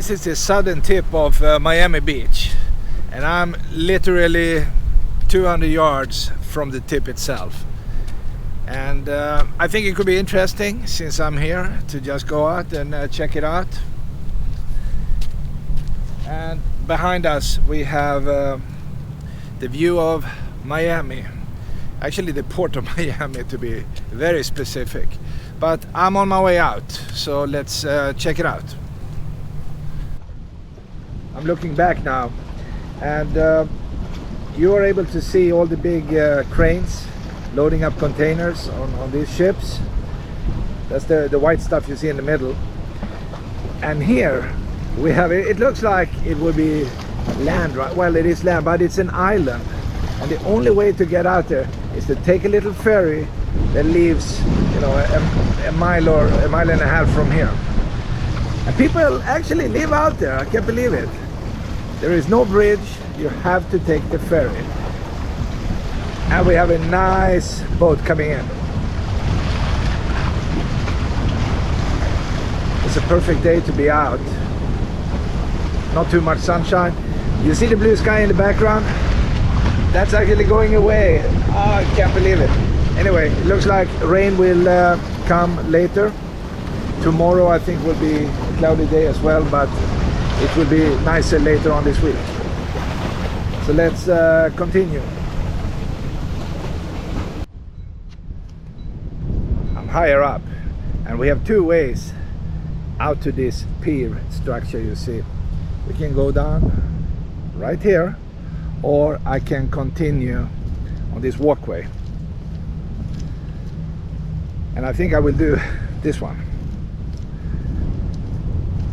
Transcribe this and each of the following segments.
This is the southern tip of Miami Beach, and I'm literally 200 yards from the tip itself. And I think it could be interesting, since I'm here, to just go out and check it out. And behind us we have the view of Miami, actually the port of Miami to be very specific. But I'm on my way out, so let's check it out. I'm looking back now, and you are able to see all the big cranes loading up containers on these ships. That's the white stuff you see in the middle. And here we have it looks like it would be land, right? Well, it is land, but it's an island, and the only way to get out there is to take a little ferry that leaves, you know, a mile or a mile and a half from here. And people actually live out there. I can't believe it. There is no bridge. You have to take the ferry. And we have a nice boat coming in. It's a perfect day to be out. Not too much sunshine. You see the blue sky in the background? That's actually going away. Oh, I can't believe it. Anyway, it looks like rain will come later. Tomorrow I think will be a cloudy day as well, but it will be nicer later on this week. So let's continue. I'm higher up, and we have two ways out to this pier structure you see. We can go down right here, or I can continue on this walkway. And I think I will do this one.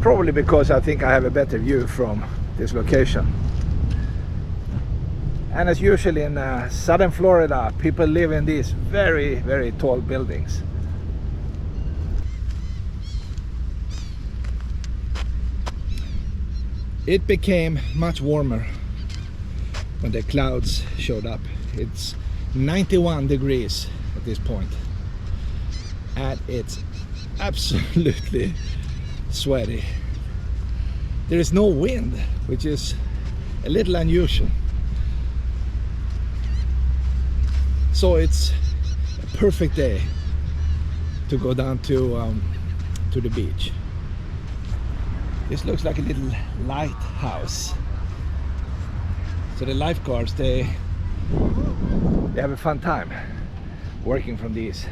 Probably because I think I have a better view from this location. And as usually in southern Florida, people live in these very, very tall buildings. It became much warmer when the clouds showed up. It's 91 degrees at this point, and it's absolutely sweaty. There is no wind, which is a little unusual. So it's a perfect day to go down to the beach. This looks like a little lighthouse. So the lifeguards, they have a fun time working from these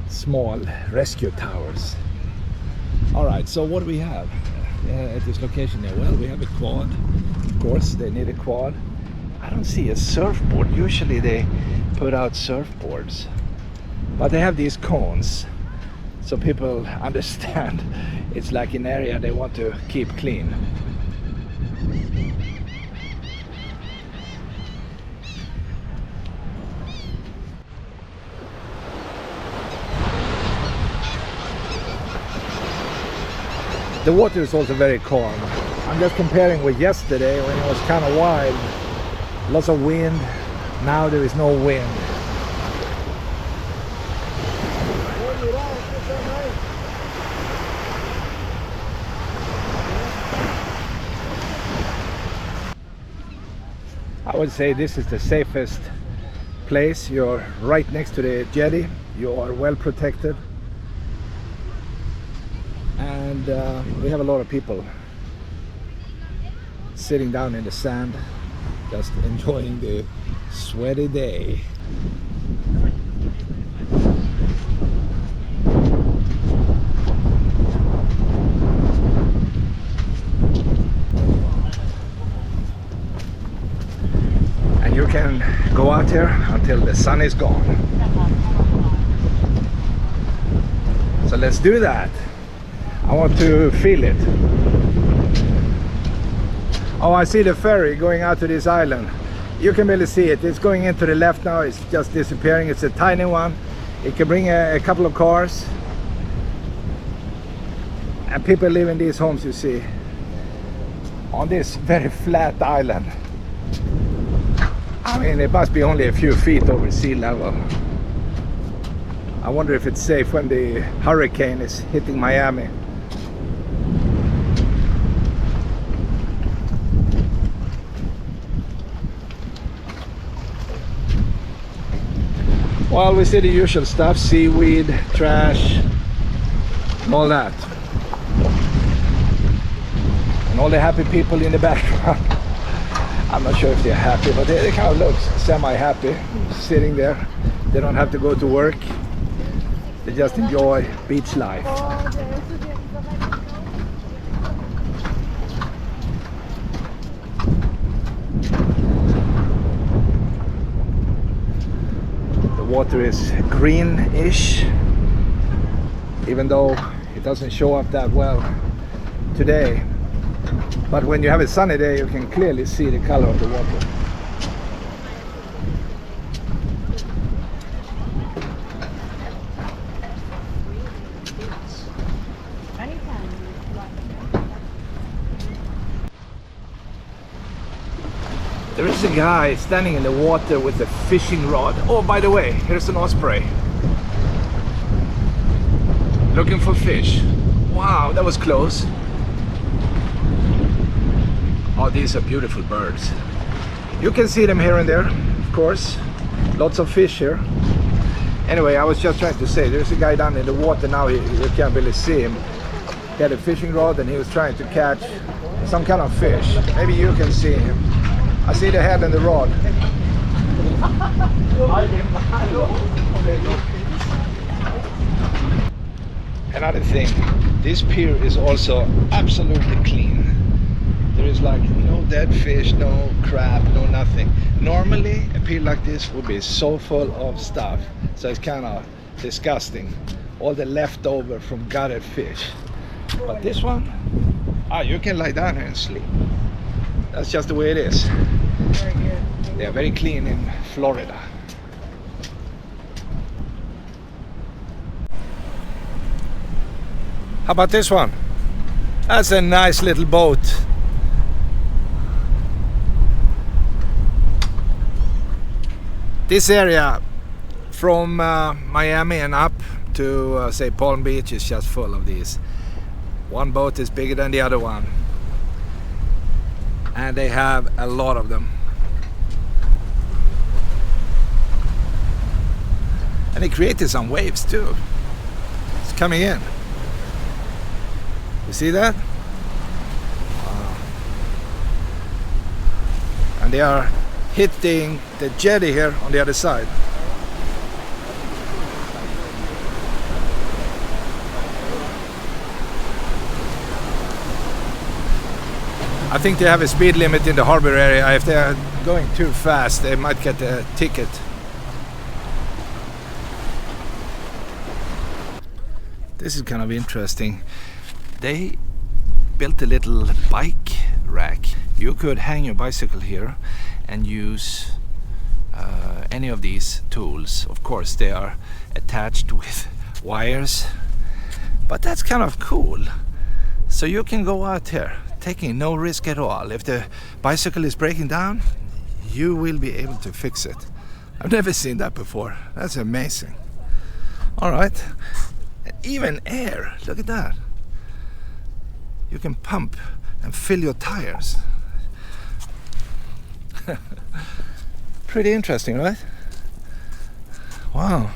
small rescue towers. All right, so what do we have at this location here? Well, we have a quad. Of course, they need a quad. I don't see a surfboard. Usually they put out surfboards, but they have these cones, so people understand it's like an area they want to keep clean. The water is also very calm. I'm just comparing with yesterday when it was kind of wild. Lots of wind. Now there is no wind. I would say this is the safest place. You're right next to the jetty. You are well protected. And we have a lot of people sitting down in the sand, just enjoying the sweaty day. And you can go out here until the sun is gone. So let's do that. I want to feel it. Oh, I see the ferry going out to this island. You can barely see it. It's going into the left now. It's just disappearing. It's a tiny one. It can bring a couple of cars. And people live in these homes, you see, on this very flat island. I mean, it must be only a few feet over sea level. I wonder if it's safe when the hurricane is hitting Miami. Well, we see the usual stuff, seaweed, trash, and all that. And all the happy people in the background. I'm not sure if they're happy, but they kind of look semi-happy sitting there. They don't have to go to work. They just enjoy beach life. The water is greenish, even though it doesn't show up that well today. But when you have a sunny day, you can clearly see the color of the water. There is a guy standing in the water with a fishing rod. Oh, by the way, here's an osprey. Looking for fish. Wow, that was close. Oh, these are beautiful birds. You can see them here and there, of course. Lots of fish here. Anyway, I was just trying to say, there's a guy down in the water now, you can't really see him. He had a fishing rod and he was trying to catch some kind of fish. Maybe you can see him. I see the head and the rod. Another thing, this pier is also absolutely clean. There is like no dead fish, no crab, no nothing. Normally a pier like this would be so full of stuff, so it's kind of disgusting. All the leftover from gutted fish. But this one, you can lie down here and sleep. That's just the way it is. They are very clean in Florida. How about this one? That's a nice little boat. This area from Miami and up to say Palm Beach is just full of these. One boat is bigger than the other one. And they have a lot of them. And they created some waves too. It's coming in. You see that? Wow. And they are hitting the jetty here on the other side. I think they have a speed limit in the harbor area. If they are going too fast, they might get a ticket. This is kind of interesting. They built a little bike rack. You could hang your bicycle here and use any of these tools. Of course, they are attached with wires, but that's kind of cool. So you can go out here taking no risk at all. If the bicycle is breaking down, you will be able to fix it. I've never seen that before. That's amazing. All right, even air, look at that. You can pump and fill your tires. Pretty interesting, right? Wow.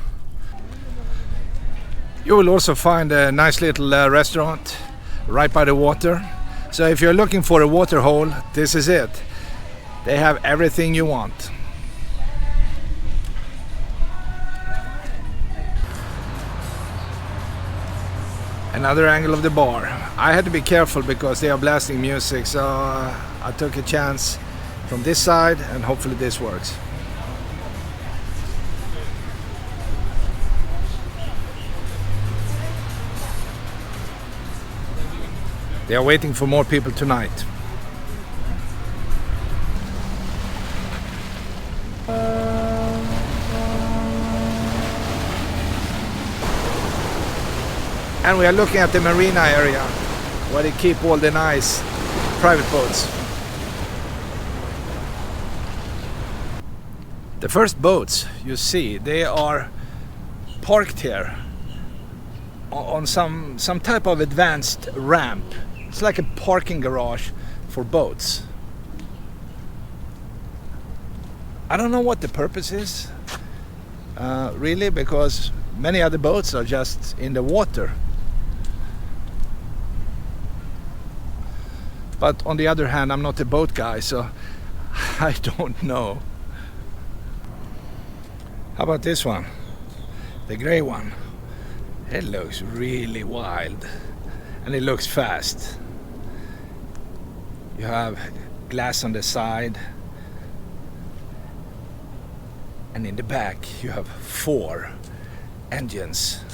You will also find a nice little restaurant right by the water. So if you're looking for a water hole, this is it. They have everything you want. Another angle of the bar. I had to be careful because they are blasting music, so I took a chance from this side and hopefully this works. They are waiting for more people tonight. And we are looking at the marina area where they keep all the nice private boats. The first boats you see, they are parked here on some type of advanced ramp. It's like a parking garage for boats. I don't know what the purpose is. really, because many other boats are just in the water. But on the other hand, I'm not a boat guy, so I don't know. How about this one? The gray one. It looks really wild and it looks fast. You have glass on the side, and in the back you have 4 engines.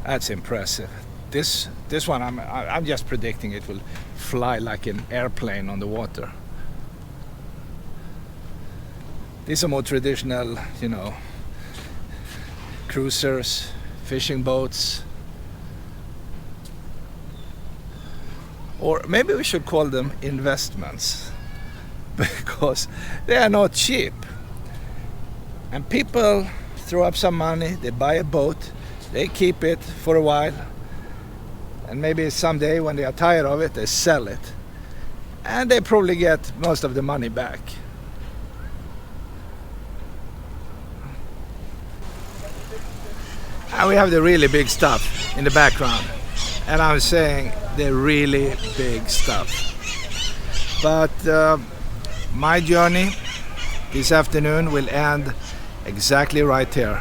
That's impressive. This one I'm just predicting it will fly like an airplane on the water. These are more traditional, you know, cruisers, fishing boats. Or maybe we should call them investments, because they are not cheap. And people throw up some money, they buy a boat, they keep it for a while, and maybe someday when they are tired of it, they sell it. And they probably get most of the money back. And we have the really big stuff in the background. And I'm saying the really big stuff. But my journey this afternoon will end exactly right here,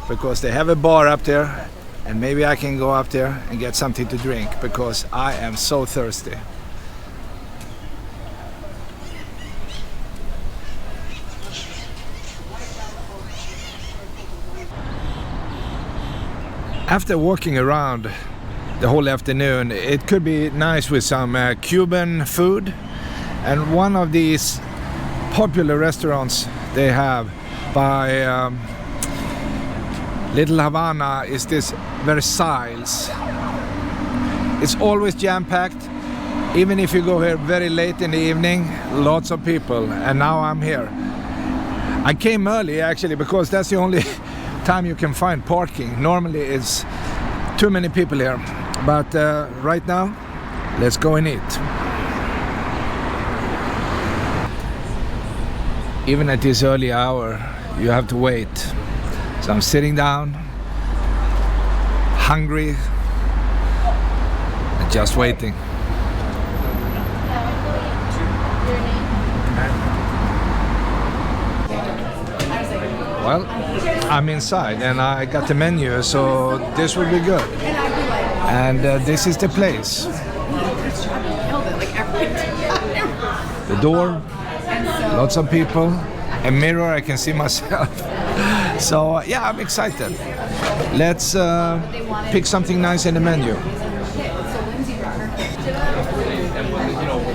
because they have a bar up there, and maybe I can go up there and get something to drink, because I am so thirsty. After walking around the whole afternoon, it could be nice with some Cuban food, and one of these popular restaurants they have by Little Havana is this Versailles. It's always jam-packed, even if you go here very late in the evening, lots of people, and now I'm here. I came early actually, because that's the only time you can find parking. Normally it's too many people here, but right now let's go and eat. Even at this early hour you have to wait, so I'm sitting down, hungry, and just waiting. Well, I'm inside and I got the menu, so this will be good. And this is the place. The door, lots of people, a mirror, I can see myself. So yeah, I'm excited. Let's pick something nice in the menu.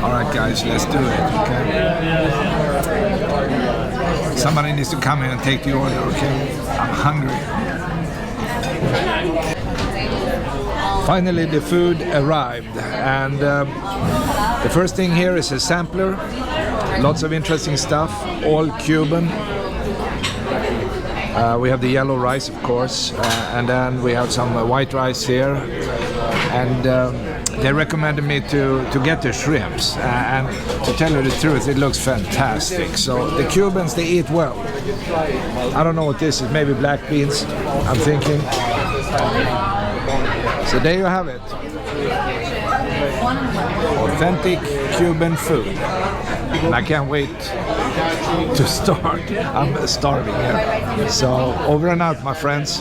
Alright guys, let's do it, okay? Somebody needs to come in and take the order, okay? I'm hungry. Finally the food arrived, and the first thing here is a sampler. Lots of interesting stuff, all Cuban. We have the yellow rice, of course, and then we have some white rice here. And they recommended me to get the shrimps, and to tell you the truth, it looks fantastic. So the Cubans, they eat well. I don't know what this is, maybe black beans, I'm thinking. So there you have it. Authentic Cuban food. And I can't wait to start. I'm starving here. So over and out, my friends.